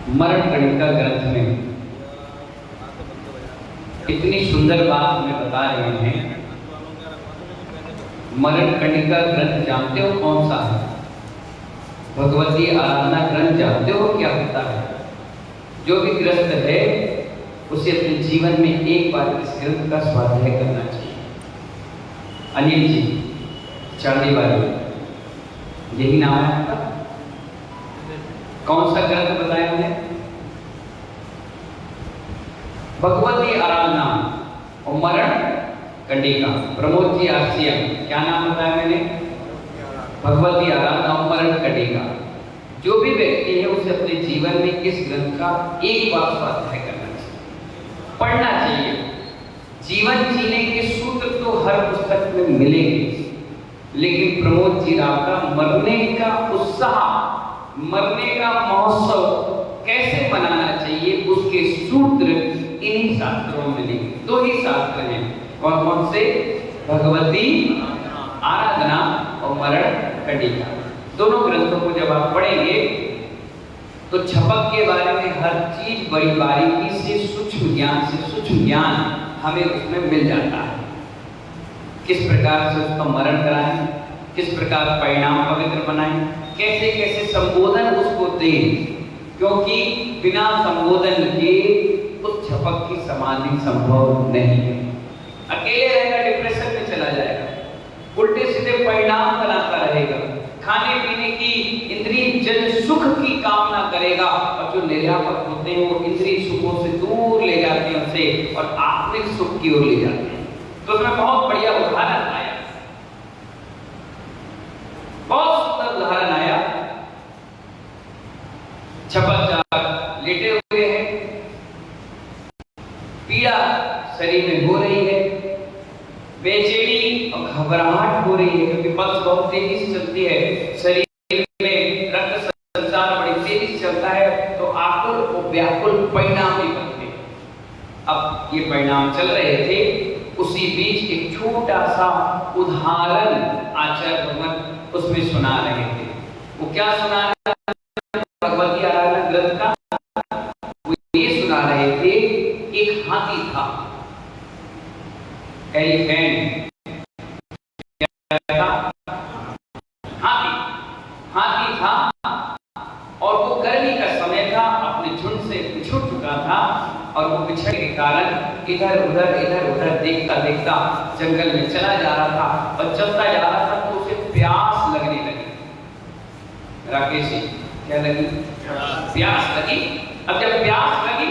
मरण कणिका ग्रंथ में इतनी सुंदर बात हमें बता रहे हैं। मरण कणिका ग्रंथ जानते हो कौन सा है? भगवती आराधना ग्रंथ जानते हो क्या होता है? जो भी ग्रस्त है उसे अपने जीवन में एक बार इस ग्रंथ का स्वाध्याय करना चाहिए। अनिल जी चांदी वाले, यही नाम है आपका? कौन सा ग्रंथ बताया हमने? भगवती आराधना और मरण कणिका। प्रमोद जी आसिया, क्या नाम बताया मैंने? भगवती आराधना और मरण कणिका। जो भी व्यक्ति है उसे अपने जीवन में इस ग्रंथ का एक बार स्वाध्याय करना चाहिए, पढ़ना चाहिए। जीवन जीने के सूत्र तो हर पुस्तक में मिलेंगे, लेकिन प्रमोद जी राव का मरने का उत्साह, मरने का महोत्सव कैसे मनाना चाहिए उसके सूत्र इन्हीं शास्त्रों में लिखे। दो ही शास्त्र हैं, कौन कौन से? भगवती आराधना और मरण कणिका। दोनों ग्रंथों को जब आप पढ़ेंगे तो छपक के बारे में हर चीज बड़ी बारीकी से सूक्ष्म ज्ञान हमें उसमें मिल जाता है। किस प्रकार से उसका मरण कराएं, किस प्रकार परिणाम पवित्र बनाएं, कैसे कैसे संबोधन उसको दें, क्योंकि बिना संबोधन के उस छपक की समाधि संभव नहीं है। अकेले रहेगा, डिप्रेशन में चला जाएगा, उल्टे सीधे परिणाम बनाता रहेगा, खाने पीने की इंद्रिय जन सुख की कामना करेगा, और जो निर्यापक होते हैं वो इंद्रिय सुखों से दूर ले जाते हैं उसे और आत्मिक सुख की ओर ले जाते हैं। तो उसमें बहुत बढ़िया उदाहरण आया, बहुत सुंदर उदाहरण आया। छपक लेटे हुए हैं, पीड़ा शरीर में हो रही है, बेचैनी और घबराहट हो रही है, क्योंकि पल्स बहुत तेजी से चलती है, शरीर में रक्त संचार बड़ी तेजी से चलता है, तो आकुल और व्याकुल परिणाम भी बनते हैं। अब ये परिणाम चल रहे थे, उसी बीच एक छोटा सा उदाहरण आचार्य भगवत उसमें सुना रहे थे। वो क्या सुना रहे थे? भगवती आराधना ग्रंथ का वो ये सुना रहे थे, एक हाथी था, एलिफेंट, हाथी था, और वो गर्मी का समय था, अपने झुंड से बिछुड़ चुका था, और वो बिछड़ने के कारण इधर उधर देखता देखता जंगल में चला जा रहा था, और चलता जा रहा था तो उसे प्यास लगने लगी। राकेश जी, क्या लगी? प्यास लगी। अब जब प्यास लगी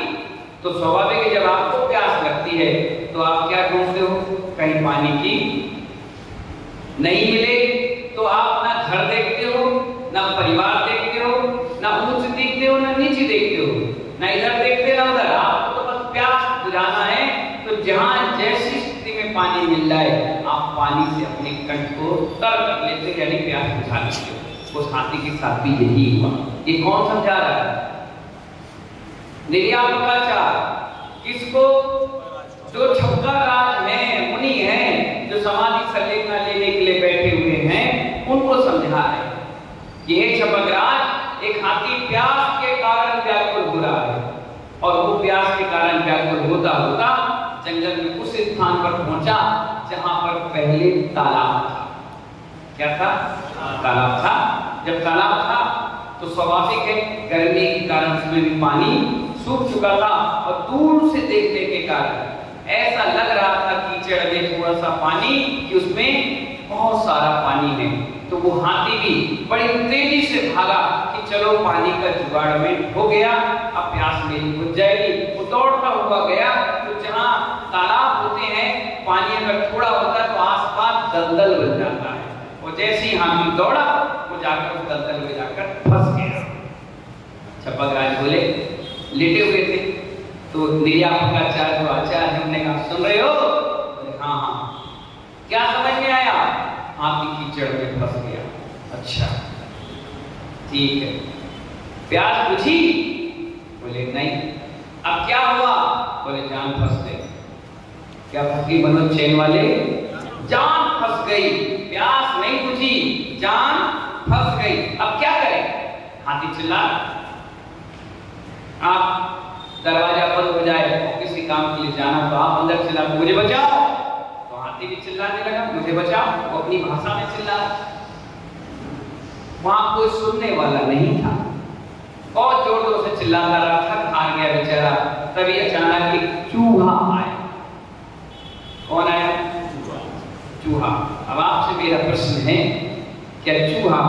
तो स्वाभाविक है, जब आपको प्यास लगती है तो आप क्या ढूंढते हो? कहीं पानी की नहीं मिले तो आप ना घर देखते हो, ना परिवार देखते हो, ना ऊंच देखते हो, ना नीचे देखते हो, ना इधर देखते ना उधर। आपको तो बस प्यास बुझाना है, तो जहां जैसी स्थिति में पानी मिल जाए आप पानी से अपने कंठ को तर कर लेते, यानी प्यास बुझा लेते हो। उस हाथी के साथ भी यही हुआ। ये कौन समझा रहा है? निर्यापकाचार। किसको? जो छपका राज हैं, मुनि हैं, जो समाधि संलेखना लेने के लिए बैठे हुए हैं, उनको समझा रहे। यह छपक राज, एक हाथी प्यास के कारण व्याकुल हो रहा है, और वो प्यास के कारण व्याकुल होता होता जंगल में उस स्थान पर पहुंचा जहां पर पहले तालाब था। क्या था? तालाब था। जब तालाब था तो स्वाभाविक है, गर्मी के कारण उसमें भी पानी सूख चुका था, और दूर से देखने के कारण ऐसा लग रहा था कीचड़ में थोड़ा सा पानी कि उसमें बहुत सारा पानी है। तो वो हाथी भी बड़ी तेजी से भागा कि चलो पानी का जुगाड़ में हो गया, अब प्यास मेरी बुझ जाएगी। वो दौड़ता हुआ गया, तो जहां तालाब होते हैं, पानी अगर थोड़ा होता है तो आसपास दलदल बन जाता है, और जैसे ही हाथी दौड़ा वो जाकर उस दलदल में जाकर फंस गया। छपक राज बोले, लेटे हुए थे, तो निर्यापकाचार्य जो आचार्य है उन्होंने कहा, सुन रहे हो? बोले हाँ हाँ। क्या समझ में आया? हाथी कीचड़ में फंस गया। अच्छा ठीक है। प्यास बुझी? बोले नहीं। अब क्या हुआ? बोले जान फंस गई। क्या फंस गई? मनोज चैन वाले, जान फंस गई। प्यास नहीं बुझी, जान फंस गई। अब क्या करें? हाथी चिल्ला, आप दरवाजा बंद हो जाए और किसी काम के लिए जाना तो आप अंदर चिल्ला मुझे बचाओ, तो हाथी भी चिल्लाने लगा मुझे बचाओ, वो अपनी भाषा में चिल्ला। वहां कोई सुनने वाला नहीं था, बहुत जोर जोर से चिल्लाता रहा, थक हार गया बेचारा। तभी अचानक एक चूहा आया। कौन आया? चूहा। अब आपसे मेरा प्रश्न है, क्या चूहा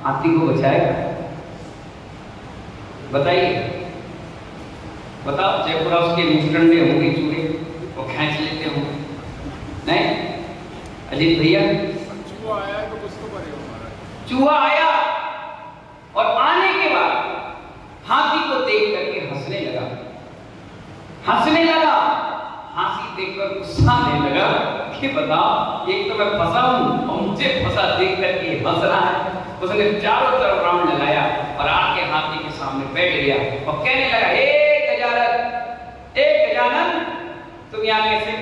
हाथी को बचाएगा? बताइए, बताओ। जयपुर उसके मुस्टंडे होंगे चूहे, वो खींच लेते होंगे, नहीं? अजीत भैया, चूहा आया तो कुछ तो करेगा हमारा। चूहा आया और आने के बाद हाथी को देख करके हंसने लगा, हंसने लगा। हाथी देखकर गुस्सा आने लगा कि बताओ, एक तो मैं फंसा हूं और मुझे फंसा देख करके हंस रहा है। उसने चारों तरफ राउंड लगाया और आके हाथी के सामने बैठ गया और कहने लगा, ए गजानन, तुम यहाँ कैसे?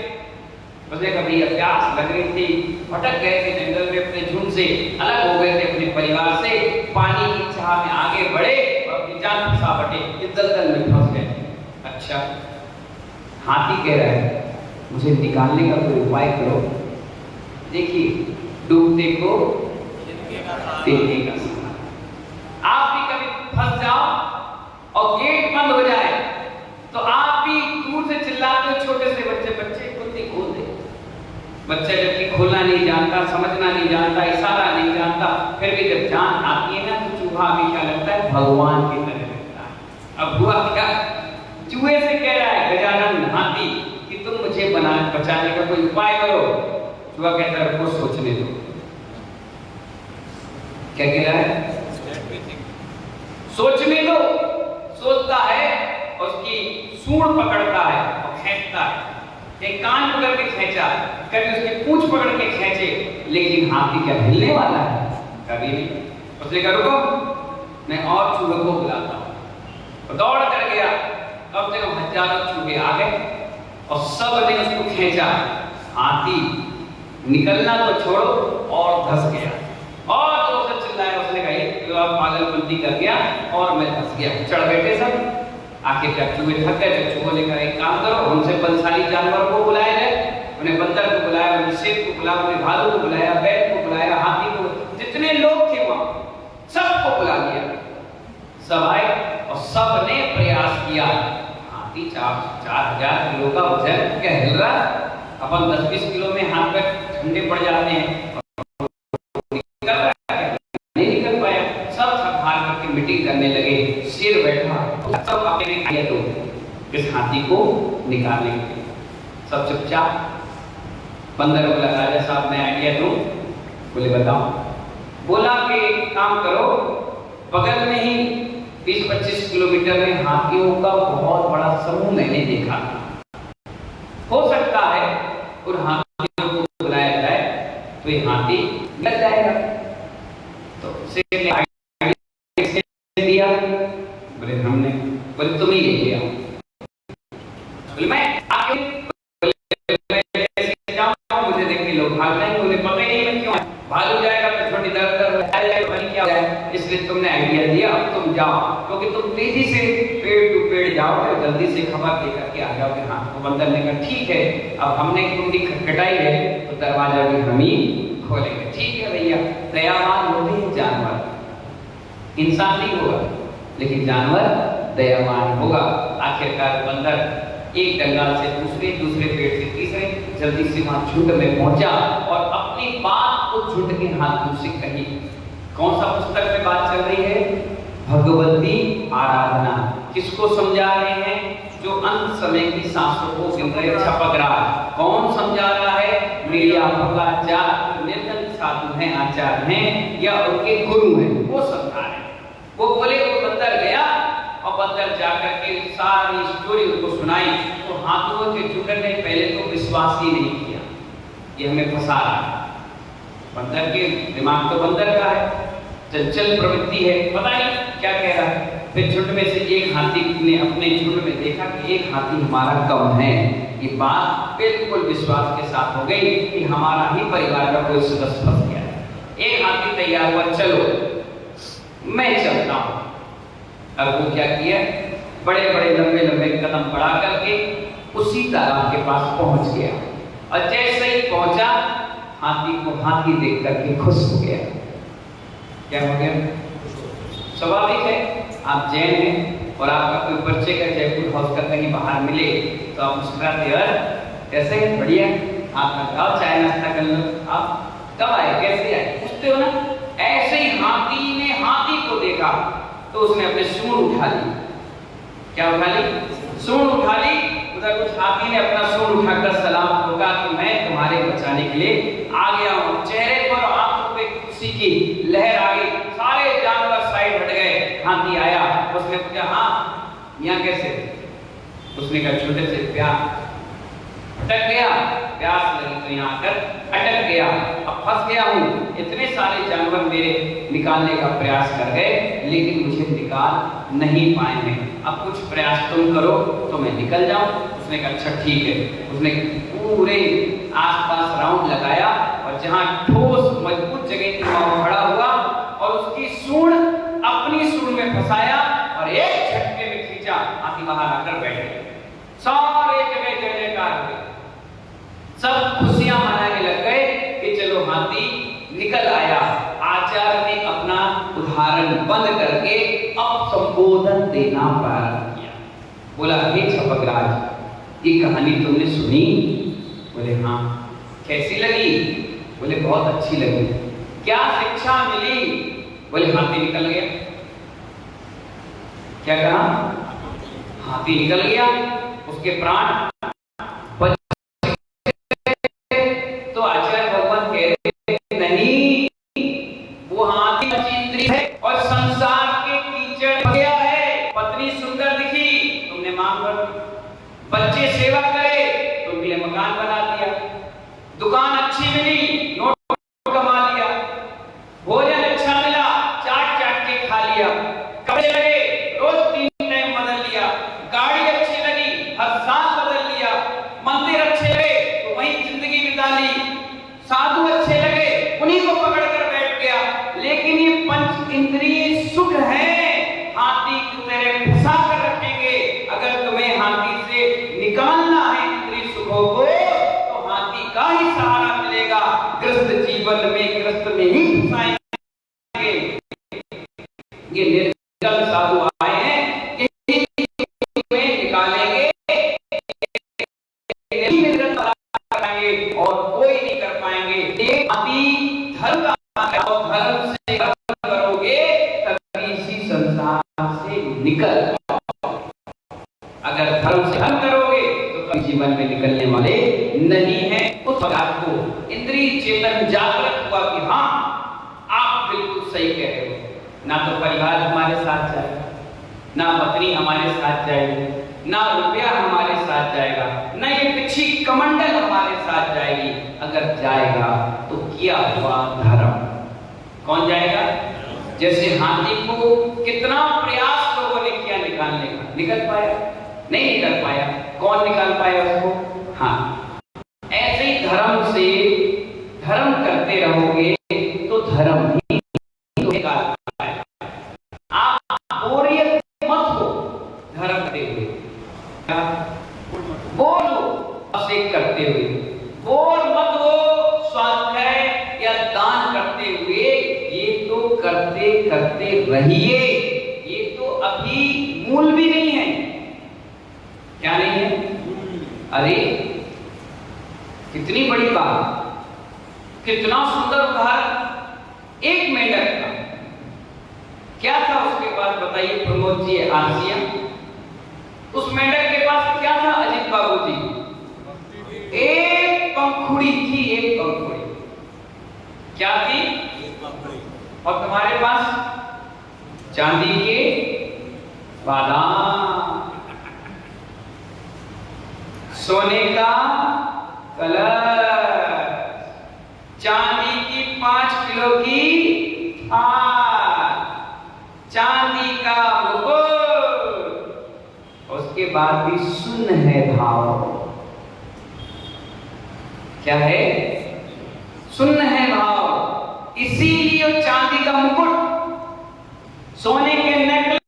उसने कभी प्यास लग रही थी, भटक गए थे जंगल में, अपने झुंड से अलग हो गए थे, अपने परिवार से, पानी की चाह में आगे बढ़े और अपनी जान फंसा बटे, इस दलदल में फंस गए। अच्छा, हाथी कह रहा है मुझे निकालने का कोई उपाय करो। देखिए, डूबते को देखने का सहारा। आप भी कभी फंस जाओ और गेट बंद हो जाए तो आप भी दूर से चिल्लाते हो, छोटे से बच्चे कुत्ती खोल दे। बच्चा जबकि खोलना नहीं जानता, समझना नहीं जानता, इशारा नहीं जानता, फिर भी जब जान आती है ना तो चूहा भी क्या लगता है? भगवान की तरह लगता है। अब हुआ क्या? चूहे से कह रहा है गजानन हाथी कि तुम मुझे बचाने का कोई उपाय करो। चूहा कहता है रुको, सोचने दो। क्या कह रहा है? सोचने दो। सोचता है, उसकी सूंड पकड़ता है और खींचता है। एक कान पकड़ के खींचा, कभी उसकी पूंछ पकड़ के खींचे, लेकिन हाथी क्या हिलने वाला है? कभी नहीं। उसने कहा रुको, मैं और चूहे को बुलाता हूं। दौड़ कर गया, कम से कम हजारों चूहे आ गए और सब ने उसको खींचा। हाथी निकलना तो छोड़ो और धंस गया और जोर से चिल्लाया। उसने कहा ये पागलपंती कर गया और मैं धंस गया। चढ़ बैठे सब। आखिर क्या चूहे थक गए तो चूहों ने कहा एक काम करो, हमसे बलशाली जानवर को बुलाया जाए। उन्हें बंदर को बुलाया, उन्हें शेर को बुलाया, उन्हें भालू को बुलाया, बैल को बुलाया, हाथी को, जितने लोग थे वहां सबको बुला लिया। सब आए और सब ने प्रयास किया। हाथी 4,000 किलो का वजन, क्या हिल रहा? अपन 10-20 किलो में हाथ पे ठंडे पड़ जाते हैं, नहीं निकल पाया। सब थक हार करके मीटिंग करने लगे। शेर बैठा, सब अपने आया तो इस हाथी को निकालने के लिए सब चुपचाप। बंदर बोला राजा साहब मैं आइडिया दूं। बोले बताओ। बोला कि काम करो, बगल में ही 20-25 किलोमीटर में हाथियों का बहुत बड़ा समूह मैंने देखा। हो सकता है उन हाथियों को बुलाया जाए तो ये हाथी मिल जाएगा। तो शेर ने आइडिया दिया। बोले हमने, बोले तुम ही लेके आओ। बोले मैं आके, मुझे देख के लोग भाग जाएंगे, उन्हें पता ही नहीं मैं क्यों भालू जाएगा, मैं थोड़ी दर्द क्या हो जाए, इसलिए तुमने आइडिया दिया। अब तुम जाओ, क्योंकि तुम तेजी से पेड़ टू पेड़ जाओगे और जल्दी से खबर देकर के आ जाओगे। हाँ, तो बंदर ने कहा ठीक है, अब हमने कुंडी खटखटाई है तो दरवाजा भी हम ही खोलेंगे। ठीक है भैया। दयावान होते हैं जानवर, इंसान नहीं होगा लेकिन जानवर दयावान होगा। आखिरकार बंदर एक जंगल से दूसरे पेड़ से तीसरे जल्दी से वहां झुंड में पहुंचा और अपनी बात को झुंड के हाथों से कही। कौन सा पुस्तक में बात चल रही है? भगवती आराधना। किसको समझा रहे हैं? जो अंत समय की सांसों को गिन रहे छपक रहा। कौन समझा रहा है? मेरे आचार्य निर्धन साधु हैं, आचार्य हैं या उनके गुरु हैं, वो समझा रहे हैं। वो बोले, वो बंदर गया और बंदर जाकर के सारी स्टोरी उनको सुनाई। तो हाथों के झुंड ने पहले तो विश्वास ही नहीं किया, ये हमें फंसा रहा है। बंदर के दिमाग तो बंदर का है, चंचल प्रवृत्ति है, पता नहीं क्या कह रहा है। फिर झुंड में से एक हाथी ने अपने झुंड में देखा कि एक हाथी हमारा कम है। ये बात बिल्कुल विश्वास के साथ हो गई कि हमारा ही परिवार का कोई सदस्य फंस गया है। एक हाथी तैयार हुआ, चलो मैं चलता हूं। अब वो क्या किया? बड़े बड़े लंबे लंबे कदम बढ़ा करके उसी तालाब के पास पहुंच गया। और जैसे ही पहुंचा, हाथी को हाथी देख करके खुश हो गया। क्या हो गया? स्वाभाविक है, आप जैन हैं और आपका कोई बच्चे का जयपुर हाउस का कहीं बाहर मिले तो आप मुस्कुराते, यार कैसे, बढ़िया, आप लगाओ, चाय नाश्ता कर लो, आप कब आए, कैसे आए, पूछते हो ना। ऐसे ही हाथी ने हाथी को देखा तो उसने अपने सूंड उठा ली। क्या उठा ली? सूंड उठा ली। उधर उस हाथी ने अपना सूंड उठाकर सलाम ठोका कि मैं तुम्हारे बचाने के लिए आ गया हूँ। चेहरे पर आंखों पे खुशी की लहर आ गई, सारे जानवर साइड हट गए। हाथी आया, उसने पूछा, हाँ यहाँ कैसे? उसने कहा, छोटे से प्यास अटक गया, प्यास लगी तो यहाँ आकर अटक गया, अब फंस गया हूँ। इतने सारे जानवर मेरे निकालने का प्रयास कर गए लेकिन मुझे निकाल नहीं पाए हैं। अब कुछ प्रयास तुम करो तो मैं निकल जाऊं। उसने कहा, अच्छा ठीक है। उसने पूरे आसपास राउंड लगाया और जहां ठोस मजबूत जगह थी वहां खड़ा हुआ और उसकी सूंड अपनी सूंड में फंसाया और एक झटके में खींचा, हाथी बाहर आकर बैठ गया। सारे जगह जय जयकार हुए, सब खुशियां मनाने लग गए कि चलो हाथी निकल आया। आचार्य ने अपना उदाहरण बंद करके अब संबोधन देना प्रारंभ किया। बोला, हे छपकराज, ये कहानी तुमने सुनी? बोले, हाँ। कैसी लगी? बोले, बहुत अच्छी लगी। क्या शिक्षा मिली? बोले, हाथी निकल गया। क्या कहा? हाथी निकल गया, उसके प्राण बच। तो आचार्य भगवान कह रहे, नहीं, वो हाथी इंद्रिय है और संसार के कीचड़ गया है। पत्नी सुंदर दिखी, तुमने मांग भर दी। बच्चे सेवा करे, तुमके लिए मकान बना दिया। दुकान अच्छी मिली, नोट कमा लिया। भोजन अच्छा मिला, चाट चाट के खा लिया। कपड़े लगे, रोज 3 टाइम बदल लिया। गाड़ी अच्छी लगी, हर साल बदल लिया। मंदिर अच्छे लगे तो वहीं जिंदगी बिता ली। साधु अच्छे लगे, उन्हीं को पकड़ कर बैठ गया। लेकिन ये पंच इंद्रिय सुख है, हाथी को तेरे फंसा कर रखेंगे। अगर तुम्हें हाथी से निकालना है इंद्रिय सुखों को तो हाथी का ही सहारा मिलेगा। ग्रस्त जीवन में ग्रस्त में ही फंसाएंगे। ये निर्जल साधु आए हैं, यही में निकालेंगे और कोई नहीं कर पाएंगे। एक हाथी धर्म का और धर्म से कर्म करोगे तभी इसी संसार से निकल पाओगे। अगर धर्म से कर्म करोगे तो कभी जीवन में निकलने वाले नहीं है। उस बात को इंद्रिय चेतन जागृत हुआ कि हाँ, आप बिल्कुल सही कह रहे हो। ना तो परिवार हमारे साथ जाएगा, ना पत्नी हमारे साथ जाएगी, ना रुपया हमारे साथ जाएगा, ना ये पिछी कमंडल हमारे साथ जाएगी। अगर जाएगा तो किया हुआ धर्म। कौन जाएगा? जैसे हाथी को कितना प्रयास लोगों ने किया निकालने का, निकल पाया? नहीं निकल पाया। कौन निकाल पाया उसको? हाँ। ऐसे ही धर्म से धर्म करते रहोगे तो धर्म ही तो निकाल पाएगा। आप बोरियत मत हो धर्म करते हुए, बोलो असेक करते हुए, बोर मत हो स्वाध्याय या दान करते हुए। ये तो करते करते रहिए। ये तो अभी मूल भी नहीं है। क्या नहीं है? अरे कितनी बड़ी बात, कितना सुंदर उदाहरण एक मेंढक का। क्या था उसके पास बताइए प्रमोद जी, आसिया? उस मेंढक के पास क्या था अजीत बाबू जी? एक पंखुड़ी थी, एक पंखुड़ी। क्या थी? और तुम्हारे पास चांदी के बादाम, सोने का कलश, चांदी की 5 किलो की थाल, चांदी का मुकुट, उसके बाद भी सुन्न है भाव। क्या है? सुन्न है भाव। इसीलिए चांदी का मुकुट, सोने के नेकलेस,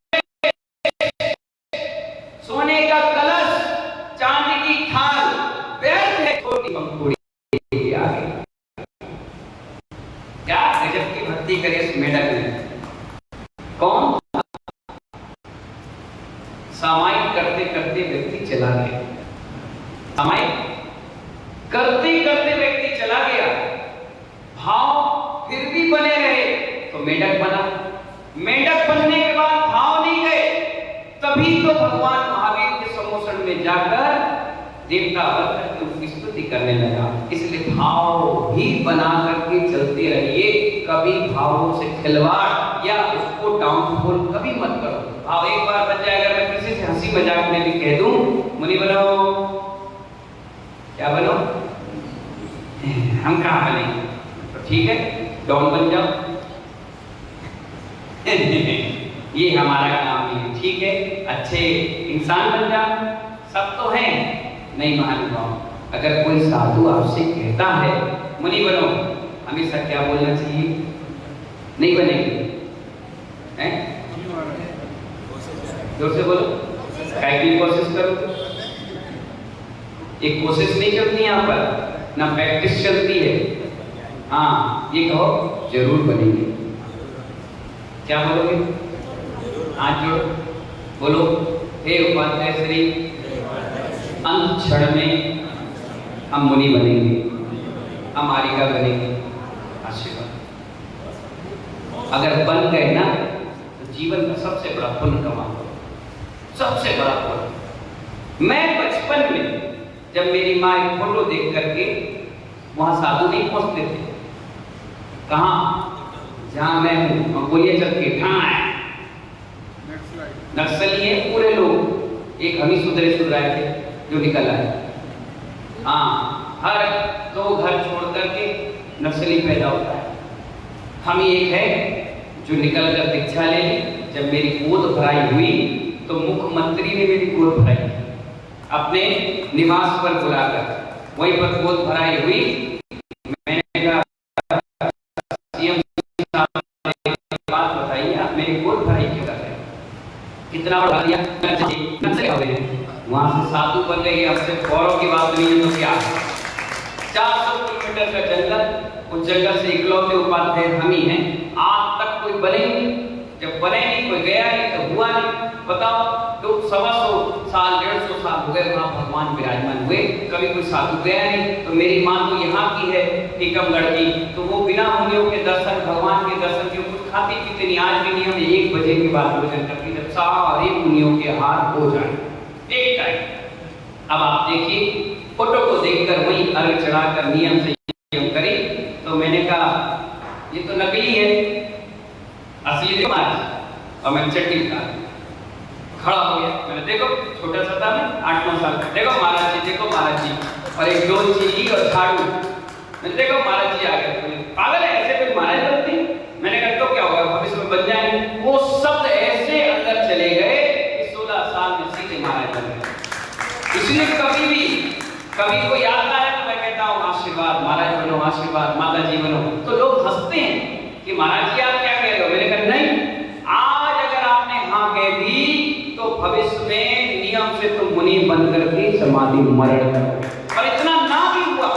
सामायिक करते करते व्यक्ति चला गया, सामायिक करते करते व्यक्ति चला गया, भाव फिर भी बने रहे तो मेढक बना। मेढक बनने के बाद भाव नहीं गए, तभी तो भगवान महावीर के सम्मोहन में जाकर देवता बनकर उसकी स्तुति करने लगा। इसलिए भाव भी बना करके चलते रहिए, कभी भावों से खिलवाड़ या उसको डाउनफॉल कभी मत करो। भाव एक बार बन जाएगा, मैं किसी से हंसी मजाक में भी कह दूं मुनि बनो, क्या बनो, हम कहाँ बनेंगे, तो ठीक है डॉन बन जाओ ये हमारा काम नहीं है, ठीक है अच्छे इंसान बन जाओ, सब तो हैं। नहीं महानुभाव, अगर कोई साधु आपसे कहता है मुनि बनो, हमेशा क्या बोलना चाहिए, नहीं बनेंगे हैं, जोर से बोलो, काय की कोशिश करो, एक कोशिश नहीं चलती यहाँ पर, ना प्रैक्टिस चलती है। हाँ ये कहो जरूर बनेंगे, क्या बोलोगे, हाथ जोड़ो बोलो, हे उपाध्याय श्री अंत क्षण में हम मुनि बनेंगे, हम आरिका बनेंगे, आशीर्वाद। अगर बन गए ना तो जीवन का सबसे बड़ा पुण्य कमा, सबसे बड़ा पुण्य। मैं बचपन में जब मेरी माँ एक फोटो देख करके, वहां साधु नहीं पहुंचते थे, कहां, जहां मैं हूं, गोलियां चल के ठाए नक्सली है पूरे लोग, एक हम ही सुधराए थे जो निकल आए। हाँ हर 2 घर छोड़ करके नक्सली पैदा होता है, हम ही एक है जो निकल कर दीक्षा ले ली। जब मेरी गोद भराई हुई तो मुख्यमंत्री ने मेरी गोद भराई, अपने निवास पर बुलाकर, वहीं पर गोद भराई हुई। मैंने कहा सीएम साहब बात बताइए, आप मेरी गोद भराई क्यों कर रहे हैं, कितना बढ़ा दिया, वहां से साधु बन गए। हमसे गौरव की बात नहीं है तो क्या, 400 किलोमीटर का जंगल, उस जंगल से इकलौते उपाध्याय हम ही हैं, आज तक कोई बने नहीं, जब बने नहीं कोई गया नहीं तो हुआ नहीं। बताओ तो 125 साल 150 साल हो गए वहां भगवान विराजमान हुए, कभी कोई साधु गया नहीं। तो मेरी माँ तो यहाँ की है टीकमगढ़ की, तो वो बिना मुनियों के दर्शन, भगवान के दर्शन के कुछ खाती पीती नहीं, आज भी नियम 1 बजे के बाद भोजन करती, जब सारे मुनियों के हाथ हो जाए एक टाइम। अब आप देखिए फोटो को देखकर वही अर्घ चढ़ाकर नियम से करी, तो मैंने कहा ये तो नकली है, असली देखो महाराज। और मैं चट्टी खड़ा हो गया, मैंने देखो छोटा सा था मैं 8-9 साल का, देखो महाराज जी, देखो महाराज जी, और एक डोल ली और झाड़ू, मैंने देखो महाराज जी आ गए। पागल है, ऐसे कोई महाराज बनते हैं? मैंने कहा तो क्या होगा, भविष्य में बन जाएंगे। वो शब्द ऐसे अंदर चले गए कि 16 साल में सीधे महाराज बन गए। इसलिए कभी कोई आता है तो मैं कहता हूँ आशीर्वाद, महाराज बनो, आशीर्वाद, माता जी बनो, तो लोग हंसते हैं कि महाराज जी आप क्या कह रहे हो। मैंने कहा नहीं, आज अगर आपने हाँ कह दी तो भविष्य में नियम से तुम मुनि बनकर के समाधि मरण करो। और इतना ना भी हुआ,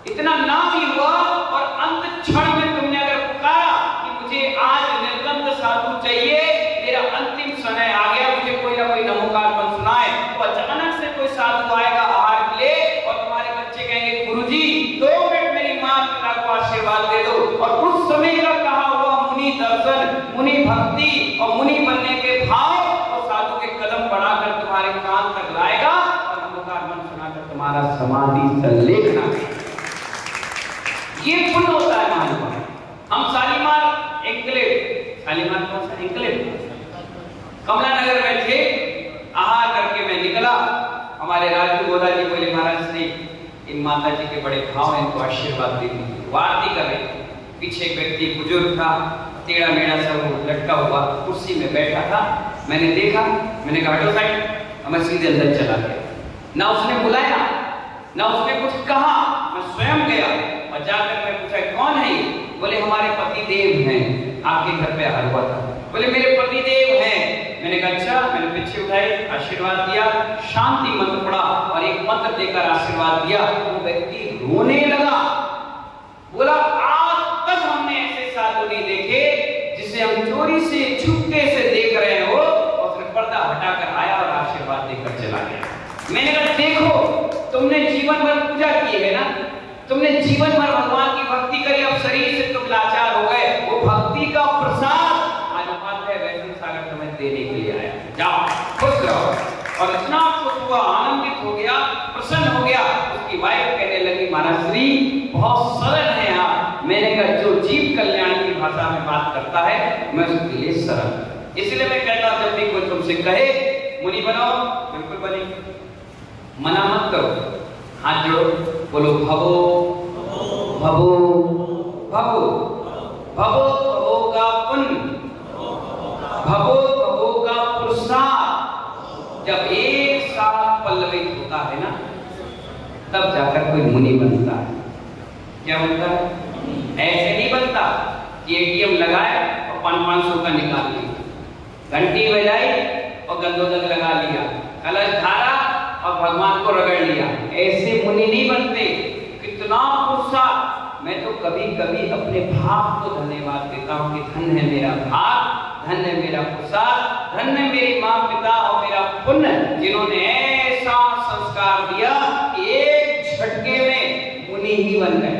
इतना ना भी हुआ, और अंत क्षण में तुमने अगर पुकारा कि मुझे आज निर्गंध साधु चाहिए, मेरा अंतिम समय आ गया, मुझे कोई ना कोई नमोकार मन सुनाए, तो अचानक से कोई साधु आएगा आहार के लिए और तुम्हारे बच्चे कहेंगे गुरुजी 2 मिनट मेरी मां पिता को आशीर्वाद दे दो, और उस समय का कहा हुआ मुनि दर्शन, मुनि भक्ति और मुनि बनने के भाव और साधु के कदम बढ़ाकर तुम्हारे कान तक लाएगा और नमोकार मन सुनाकर तुम्हारा समाधि संलेखना। ये पुण्य होता है महानुभाव। हम शालीमार एंक्लेव, शालीमार कौन सा एंक्लेव, कमला नगर में थे, आहार करके मैं निकला, हमारे राजू गोदा जी बोले महाराज श्री इन माता जी के बड़े भाव हैं, इनको आशीर्वाद दे दीजिए। वो आरती कर रहे, पीछे एक व्यक्ति बुजुर्ग था, टेढ़ा मेढ़ा सा वो लटका हुआ कुर्सी में बैठा था। मैंने देखा, मैंने कहा हटो साइड, और मैं सीधे अंदर चला गया। ना उसने बुलाया, ना उसने कुछ कहा, मैं स्वयं गया और जाकर मैं पूछा कौन है ये? बोले हमारे पति देव हैं, आपके घर पे आया हुआ था। बोले मेरे पति देव हैं। मैंने कहा अच्छा। मैंने पीछे उठाए, आशीर्वाद दिया, शांति मंत्र पढ़ा और एक मंत्र देकर आशीर्वाद दिया। वो व्यक्ति रोने लगा, बोला आज तक हमने ऐसे साधु नहीं देखे जिसे हम चोरी से छुपके से देख रहे हो। और उसने पर्दा हटाकर आया मैंने कहा देखो, तुमने जीवन भर पूजा की है ना, तुमने जीवन भर भगवान की भक्ति करी, अब शरीर से तुम लाचार हो गए, वो भक्ति का प्रसाद आज उपाध्याय वैष्णव सागर तुम्हें देने के लिए आया, जाओ खुश रहो। और इतना खुश हुआ, आनंदित हो गया, प्रसन्न हो गया। उसकी वाइफ कहने लगी महाराज श्री बहुत सरल है आप। मैंने कहा जो जीव कल्याण की भाषा में बात करता है मैं उसके लिए सरल, इसलिए मैं कहता हूं जब भी कोई तुमसे कहे मुनि बनो, बिल्कुल बने, मना मत करो, हाथ जोड़ो, बोलो भवो भवो भवो भवो भवो का पुण्य, भवो भवो का पुरुषार्थ जब एक साथ पल्लवित होता है ना, तब जाकर कोई मुनि बनता है। क्या बनता है? ऐसे नहीं बनता कि एटीएम लगाए और 500 का निकाल लिया, घंटी बजाई और गंदोदक लगा लिया, कलश धारा और भगवान को रगड़ लिया, ऐसे मुनि नहीं बनते। कितना पुरुषार्थ। मैं तो कभी कभी अपने भाग को धन्यवाद देता हूँ कि धन्य है मेरा भाग, धन्य है मेरा पुरुषार्थ, धन्य है मेरी माँ पिता और मेरा पुण्य, जिन्होंने ऐसा संस्कार दिया कि एक झटके में मुनि ही बन गए,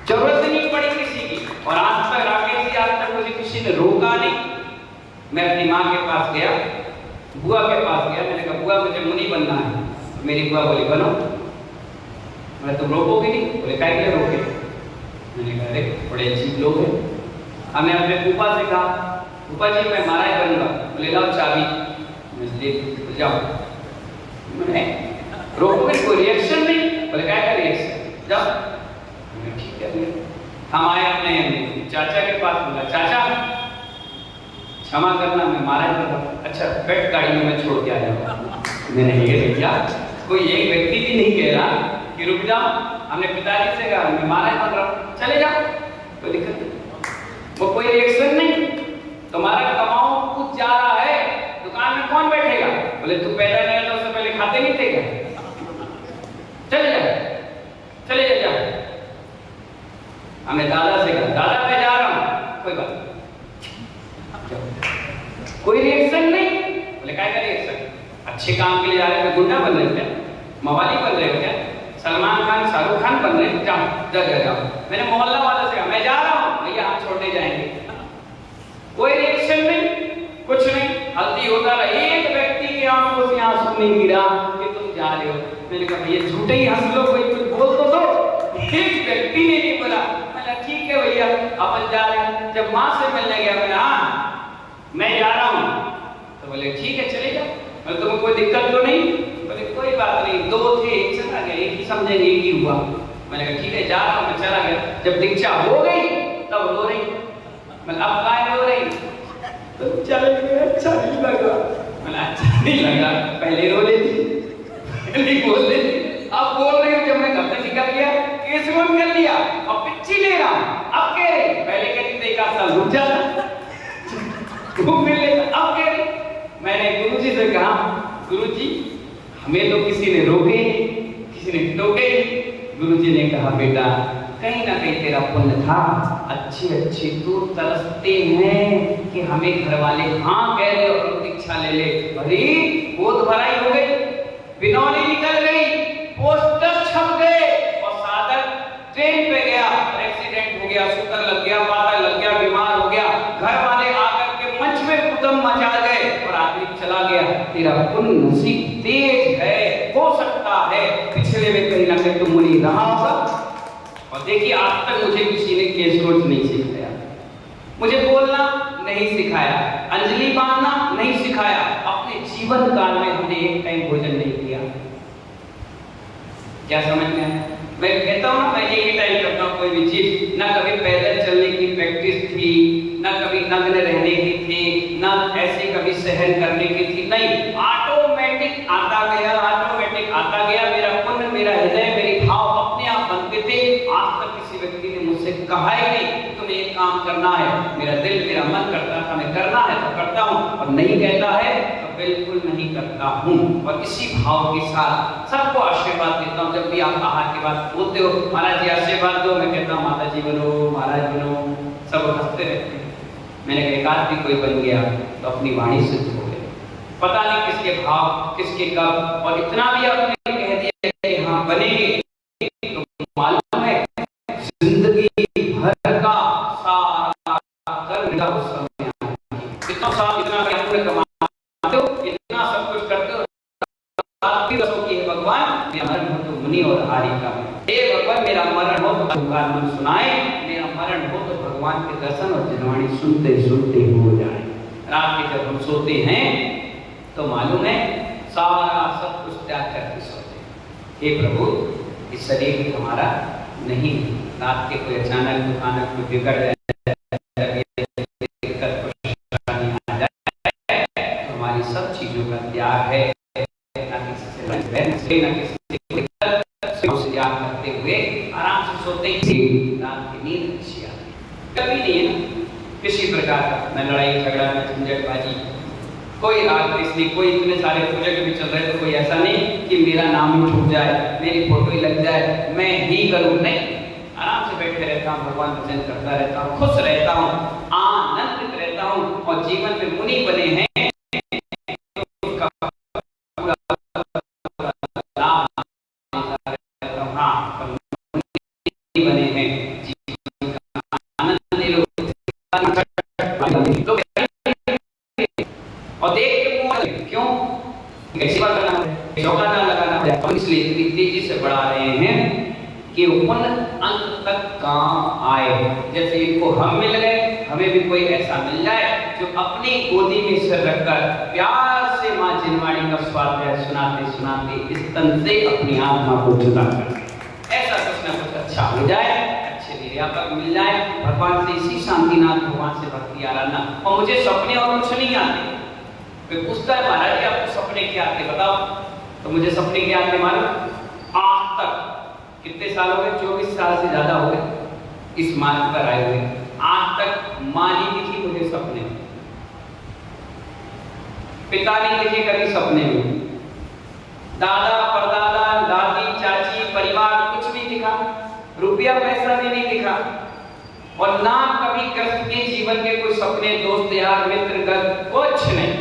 जरूरत नहीं पड़ी किसी की। और आज तक राकेश जी, आज तक मुझे किसी ने रोका नहीं। मैं अपनी माँ के पास गया, बुआ के पास गया, मैंने कहा बुआ मुझे मुनि बनना है। मेरी बुआ बोली बनो। मैं तुम रोकोगे नहीं? बोले काहे के रोके? मैंने कहा देख बड़े अजीब लोग हैं। अब मैं अपने फूफा से कहा फूफा जी मैं महाराज बनूंगा। बोले लाओ चाबी, मैं जाओ। मैंने रोकोगे, कोई रिएक्शन नहीं? बोले काहे का रिएक्शन, जाओ। ठीक है। हम आए अपने चाचा के पास, बोला चाचा क्षमा करना मैं महाराज बन रहा। अच्छा बैठ, गाड़ी में मैं छोड़ के आ जाऊंगा। मैंने ये भैया कोई एक व्यक्ति भी नहीं कह रहा कि रुक जाओ, हमने पिताजी से कहा मैं महाराज बन रहा हूँ, चले जाओ, कोई दिक्कत नहीं। वो कोई रिएक्शन नहीं। तुम्हारा कमाओ कुछ जा रहा है, दुकान में कौन बैठेगा? बोले तू पैदा नहीं है तो उससे पहले खाते नहीं थे क्या? चले जाओ, चले जाओ। हमने दादा से कहा दादा मैं जा रहा हूँ, कोई बात कोई रिएक्शन नहीं। बोले काय का रिएक्शन? अच्छे काम के लिए जा रहे हैं, गुंडा बन रहे हो क्या? मवाली बन रहे हो क्या? सलमान खान शाहरुख खान बन रहे हो? जाओ। मैंने मोहल्ला वालों से कहा मैं जा रहा हूँ, भैया हम छोड़ने जाएंगे। कोई रिएक्शन नहीं, कुछ नहीं। हल्दी होता रहा, एक व्यक्ति की आंखों से आंसू नहीं गिरा कि तुम जा रहे हो। मैंने कहा भैया झूठे ही हंस लो, कोई कुछ बोल तो दो। एक व्यक्ति ने नहीं बोला। मैंने ठीक है भैया अपन जा रहे हैं। जब माँ से मिलने गया मैंने हाँ मैं जा रहा हूँ, तो बोले ठीक है चले जाओ। मैं तुम्हें कोई दिक्कत तो नहीं? बोले कोई बात नहीं, दो थे एक चला गया, एक ही समझेंगे एक ही हुआ। मैंने कहा ठीक है जा रहा हूँ, मैं चला गया। जब दीक्षा हो गई तब रो रही। मैं अब काय रो रही? तो चले गए, अच्छा नहीं लगा। मैंने अच्छा नहीं लगा, पहले रो लेती, पहले बोल लेती, अब बोल रही हूँ। जब मैं घर से निकल गया केस बंद कर लिया और पिच्ची ले रहा हूँ, अब कह रही पहले कहती थी 1 साल रुक जाता घूम फिर लेता, अब कह रही। मैंने गुरुजी से कहा गुरुजी हमें तो किसी ने रोके नहीं, किसी ने टोके नहीं। गुरुजी ने कहा बेटा कहीं ना कहीं तेरा पुण्य था, अच्छे तू तरसते हैं कि हमें घर वाले हाँ कह रहे और दीक्षा ले ले। अरे गोद भराई हो गई, बिनौली निकल गई, पोस्टर छप गए और साधक ट्रेन पे गया, एक्सीडेंट हो गया, सूतर लग गया, पाता लग गया, बीमार हो गया। घर वाले आकर के मंच में कुदम मचा गए और आदमी चला गया। तेरा पुण्य नसीब तेज है, हो सकता है पिछले में कहीं ना कहीं तुम मुनि रहा होगा। और देखिए आज तक मुझे किसी ने केस रोज नहीं सिखाया, मुझे बोलना नहीं सिखाया, अंजलि बांधना नहीं सिखाया। अपने जीवन काल में हमने एक टाइम भोजन नहीं किया। क्या समझ में आया? मैं कहता हूँ ना मैं एक ही टाइम करता हूँ कोई भी चीज। ना कभी पैदल चलने की प्रैक्टिस थी, ना कभी नग्न रहने की थी, ना ऐसे कभी सहन करने की थी, नहीं। ऑटोमेटिक आता गया। मेरा पुण्य, मेरा हृदय, मेरे भाव अपने आप बनते थे। आज तक किसी व्यक्ति ने मुझसे कहा ही नहीं तुम्हें एक काम करना है। मेरा दिल, मेरा मन करता था मैं करना है तो करता हूँ, और नहीं कहता है तो बिल्कुल नहीं करता हूँ। और इसी भाव के साथ सबको आशीर्वाद देता हूँ। जब भी आप आहार के बाद बोलते हो महाराज जी आशीर्वाद दो, मैं कहता हूँ माता जी बनो, महाराज बनो, सब हंसते रहते हैं। मैंने कहा एक आदमी कोई बन गया तो अपनी वाणी सिद्ध हो गई। पता नहीं किसके भाव किसके कब, और इतना भी आपने कह दिया कि हाँ बनेंगे, तो मालूम है जिंदगी भर का सारा कर्म का उस समय इतना साल इतना कमाते हो, इतना सब कुछ करते हो, की है भगवान मेरा मरण हो तो मुनि और हारी का, हे भगवान मेरा मरण हो तो पुकार मन सुनाए, मेरा मरण हो तो भगवान के दर्शन और जनवाणी सुनते सुनते हो जाए। रात के जब हम सोते हैं तो मालूम है सारा सब कुछ त्याग करके सोते हैं। हे प्रभु इस शरीर हमारा नहीं, रात के कोई अचानक अचानक कोई बिगड़ जाए, हमारी सब चीजों का त्याग है, त्याग करते हुए आराम से सोते ही रात की नींद अच्छी आती कभी नहीं है ना, किसी प्रकार का न लड़ाई झगड़ा न झंझटबाजी, कोई राग इसलिए कोई इतने सारे प्रोजेक्ट भी चल रहे तो कोई ऐसा नहीं कि मेरा नाम ही छूट जाए, मेरी फोटो ही लग जाए, मैं ही करूं, नहीं, आराम से बैठे रहता हूँ, भगवान भजन करता रहता हूँ, खुश रहता हूँ, आनंदित रहता हूँ, और जीवन में मुनि बने हैं बने हैं जीवन का आनंद ले लो, और देख के क्यों कैसी बात करना है, चौका ना लगाना है, हम इसलिए इतनी तेजी से बढ़ा रहे हैं कि उन अंत तक काम आए। जैसे इनको हम मिल गए, हमें भी कोई ऐसा मिल जाए जो अपनी गोदी में सिर रखकर प्यार से माँ जिनवाणी का स्वाध्याय सुनाते सुनाते इस तन से अपनी आत्मा को जुदा कर, ऐसा कुछ ना कुछ अच्छा हो जाए, अच्छे निर्यापक मिल जाए, भगवान से इसी शांतिनाथ भगवान से भक्ति आराधना। और मुझे सपने और कुछ नहीं आते, कोई पूछता है महाराज जी आपको सपने क्या आते बताओ, तो मुझे सपने क्या आते मालूम, आज तक कितने साल हो गए, 24 साल से ज्यादा हो गए इस मार्ग पर आए हुए, आज तक माँ नहीं दिखी मुझे सपने में, पिता नहीं दिखे कभी सपने में, दादा परदादा दादी चाची परिवार कुछ नहीं दिखा, रुपया पैसा भी नहीं दिखा, और ना कभी कृष्ण के जीवन के कोई सपने, दोस्त यार मित्र कुछ नहीं,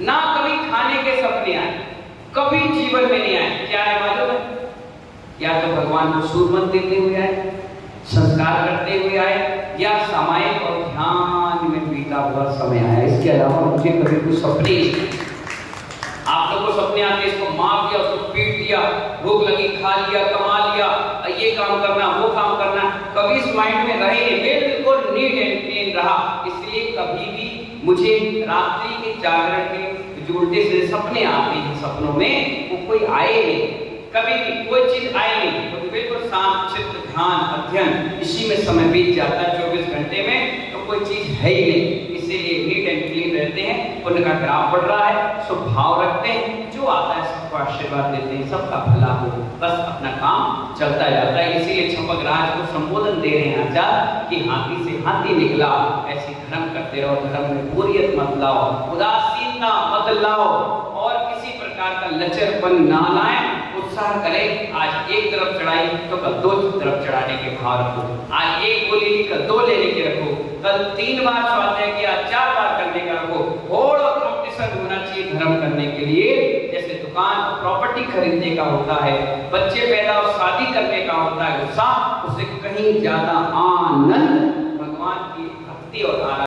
ना कभी खाने के सपने आए, कभी जीवन में नहीं आए। क्या है मालूम है, या तो भगवान को सूरमत देते हुए आए, संस्कार करते हुए आए, या सामायिक और ध्यान में बीता हुआ समय आया, इसके अलावा मुझे कभी कोई सपने नहीं। आप लोगों को सपने आते, इसको मार दिया, उसको पीट दिया, भूख लगी खा लिया, कमा लिया, ये काम करना वो काम करना, कभी इस माइंड में रहे नहीं, बिल्कुल नीट एंड क्लीन रहा। इसलिए कभी भी मुझे रात्रि के जागरण के जो उल्टे से सपने आते हैं, सपनों में वो कोई आए नहीं, कभी भी कोई चीज आए नहीं, तो बिल्कुल शांत चित्त ध्यान अध्ययन इसी में समय बीत जाता है 24 घंटे में, तो कोई चीज है ही नहीं। इसीलिए नीट एंड क्लीन रहते हैं, पुण्य का ग्राफ बढ़ रहा है, शुभ भाव रखते हैं, जो आता है सबको आशीर्वाद देते हैं, सबका भला हो, बस अपना काम चलता जाता है। इसीलिए छपक राज को संबोधन दे रहे हैं आचार्य कि हाथी से हाथी निकला, ऐसे धर्म करते रहो, धर्म में बोरियत मत लाओ, उदासीनता मत लाओ, और किसी प्रकार का लचरपन ना लाएं, उत्साह करें। आज एक तरफ चढ़ाई तो कल दो तरफ चढ़ाने के भाव रखो, आज एक गोली ली कल 2 लेने के रखो, कल 3 बार स्वाध्याय किया 4 बार करने का रखो। और कंपटीशन होना चाहिए धर्म करने के लिए, जैसे दुकान प्रॉपर्टी खरीदने का होता है, बच्चे पैदा और शादी करने का होता है उत्साह, उससे कहीं ज्यादा आनंद भगवान की भक्ति और आराधना